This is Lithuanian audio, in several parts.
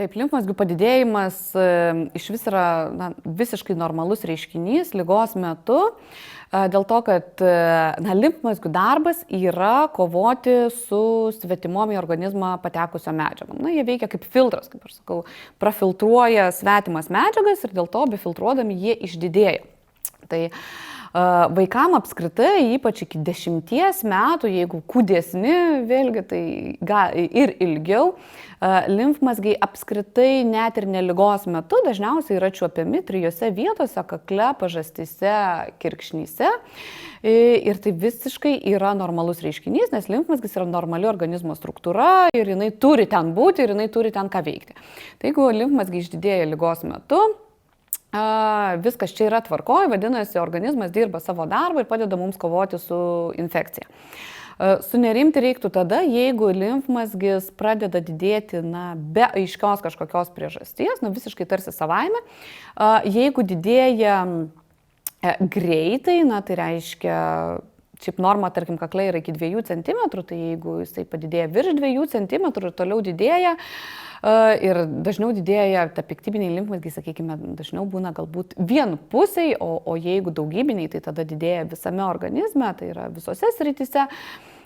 Taip, limfmazgių padidėjimas iš vis yra visiškai normalus reiškinys ligos metu, dėl to, kad limfmazgių darbas yra kovoti su svetimom į organizmą patekusiom medžiagom. Jie veikia kaip filtras, kaip aš sakau, prafiltruoja svetimas medžiagas ir dėl to befiltruodami jie išdidėja. Tai vaikam apskritai, ypač iki 10 metų, jeigu kūdesni, vėlgi tai ir ilgiau, limfmazgiai apskritai net ir neligos metu dažniausiai yra čiuopiami 3 vietose - kakle, pažastyse, kirkšnyse. Ir tai visiškai yra normalus reiškinys, nes limfmazgis yra normali organizmo struktūra ir jinai turi ten būti ir jinai turi ten ką veikti. Tai jeigu limfmazgiai išdidėja ligos metu, viskas čia yra tvarkoj, vadinasi, organizmas dirba savo darbą ir padeda mums kovoti su infekcija. Sunerimti reiktų tada, jeigu limfmazgis pradeda didėti be aiškios kažkokios priežasties, visiškai tarsi savaime. Jeigu didėja greitai, tai reiškia, šiaip norma, tarkim, kakle yra iki 2 cm, tai jeigu jisai padidėja virš 2 cm ir toliau didėja, ir dažniau didėja ta piktybiniai limfmazgiai, sakykime, dažniau būna galbūt vienpusiai, o jeigu daugybiniai, tai tada didėja visame organizme, tai yra visose srityse.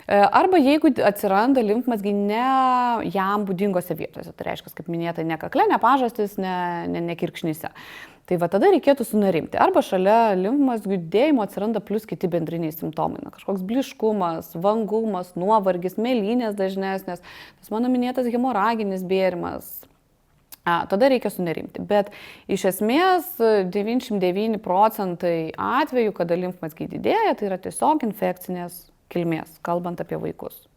Arba jeigu atsiranda limfmazgiai ne jam būdingose vietose, tai reiškia, kaip minėta, ne kakle, ne pažastis, ne kirkšnyse. Tai va tada reikėtų sunerimti. Arba šalia limfmazgių didėjimo atsiranda plus kiti bendriniai simptomai. Kažkoks blyškumas, vangumas, nuovargis, mėlynės dažnesnės, tas mano minėtas hemoraginis bėrimas. Tada reikia sunerimti. Bet iš esmės 99 procentai atvejų, kada limfmazgiai didėja, tai yra tiesiog infekcinės kilmės, kalbant apie vaikus.